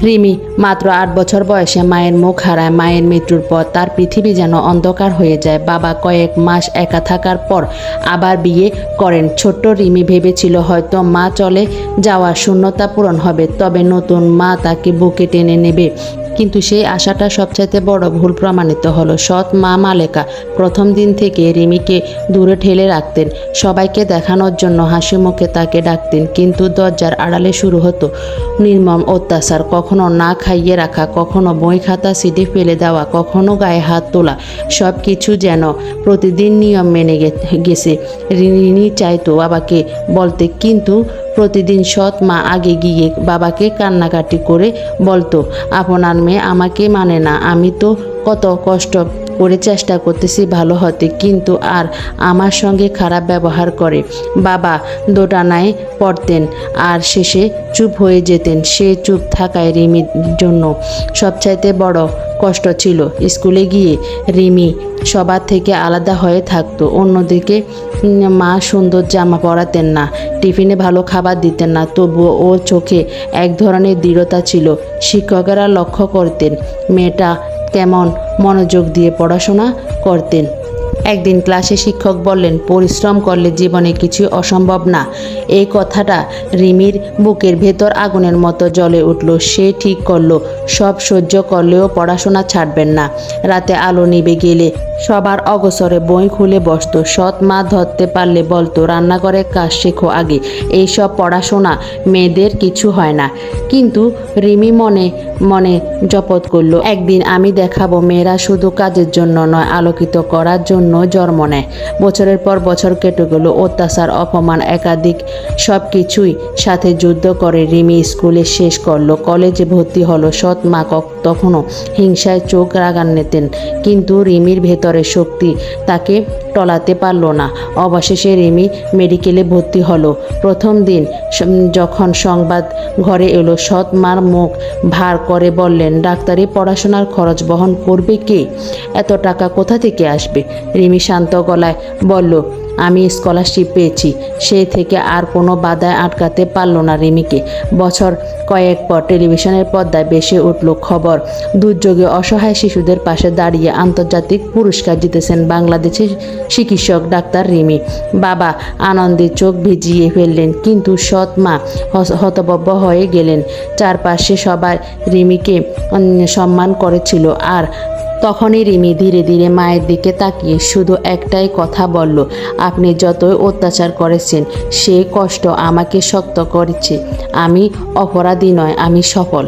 রিমি মাত্র ৮ বছর বয়সে মায়ের মুখ হারায়। মায়ের মৃত্যুর পর তার পৃথিবী যেন অন্ধকার হয়ে যায়। বাবা কয়েক মাস একা থাকার পর আবার বিয়ে করেন। ছোট্ট রিমি ভেবেছিল হয়তো মা চলে যাওয়া শূন্যতা পূরণ হবে, তবে নতুন মা তাকে বুকে টেনে নেবে। কিন্তু সেই আশাটা সবচাইতে বড় ভুল প্রমাণিত হলো। সৎ মা মালেকা প্রথম দিন থেকে রিমিকে দূরে ঠেলে রাখতেন। সবাইকে দেখানোর জন্য হাসি মুখে তাকে ডাকতেন, কিন্তু দরজার আড়ালে শুরু হতো নির্মম অত্যাচার। কখনো না খাইয়ে রাখা, কখনো বই খাতা সিটে ফেলে দেওয়া, কখনো গায়ে হাত তোলা। সব কিছু যেন প্রতিদিন নিয়ম মেনে গেছে। রিনি চাইতো বাবাকে বলতে, কিন্তু প্রতিদিন সৎ মা আগে গিয়ে বাবাকে কান্নাকাটি করে বলতো, আপনার মেয়ে আমাকে মানে না। আমি তো কত কষ্ট করে চেষ্টা করতেছি ভালো হতে, কিন্তু আর আমার সঙ্গে খারাপ ব্যবহার করে। বাবা দোটানায় পড়তেন আর শেষে চুপ হয়ে যেতেন। সে চুপ থাকায় রিমির জন্য সবচাইতে বড় কষ্ট ছিল। স্কুলে গিয়ে রিমি সবার থেকে আলাদা হয়ে থাকতো। অন্যদিকে মা সুন্দর জামা পরাতেন না, টিফিনে ভালো খাবার দিতেন না, তবুও ওর চোখে এক ধরনের দৃঢ়তা ছিল। শিক্ষকেরা লক্ষ্য করতেন মেয়েটা কেমন মনোযোগ দিয়ে পড়াশোনা করতেন। একদিন ক্লাসে শিক্ষক বললেন, পরিশ্রম করলে জীবনে কিছু অসম্ভব না। এই কথাটা রিমির বুকের ভেতর আগুনের মতো জ্বলে উঠল। সে ঠিক করলো সব সহ্য করলেও পড়াশোনা ছাড়বেন না। রাতে আলো নিভে গেলে সবার অগসরে বই খুলে বসতো। সৎ মা ধরতে পারলে বলতো, রান্নাঘরের কাজ শেখো আগে, এইসব পড়াশোনা মেয়েদের কিছু হয় না। কিন্তু রিমি মনে মনে জপত করলো, একদিন আমি দেখাবো মেয়েরা শুধু কাজের জন্য নয়, আলোকিত করার জন্য জন্ম নেয়। বছরের পর বছর কেটে গেল। অত্যাচার, অপমান, একাধিক সব কিছুই সাথে যুদ্ধ করে রিমি স্কুলে শেষ করলো, কলেজে ভর্তি হলো। সৎ মা তখনও হিংসায় চোখ রাগান্বিতেন, কিন্তু রিমির ভেতরের শক্তি তাকে টলাতে পারল না। অবশেষে রিমি মেডিকেলে ভর্তি হলো। প্রথম দিন যখন সংবাদ ঘরে এলো, সৎ মার মুখ ভার করে বললেন, ডাক্তারি পড়াশোনার খরচ বহন করবে কে? এত টাকা কোথা থেকে আসবে? রিমি শান্ত গলায় বলল, আমি স্কলারশিপ পেয়েছি। সেই থেকে আর কোনো বাধায় আটকাতে পারল না রিমিকে। বছর কয়েক পর টেলিভিশনের পর্দায় ভেসে উঠল খবর, দুর্যোগে অসহায় শিশুদের পাশে দাঁড়িয়ে আন্তর্জাতিক পুরস্কার জিতেছেন বাংলাদেশের চিকিৎসক ডাক্তার রিমি। বাবা আনন্দে চোখ ভিজিয়ে ফেললেন, কিন্তু সৎ মা হতভম্ব হয়ে গেলেন। চারপাশে সবাই রিমিকে সম্মান করেছিল, আর তখনই রিমি ধীরে ধীরে মায়ের দিকে তাকিয়ে শুধু একটাই কথা বলল, আপনি যতই অত্যাচার করেছেন, সে কষ্ট আমাকে শক্ত করেছে। আমি অপরাধী নয়, আমি সফল।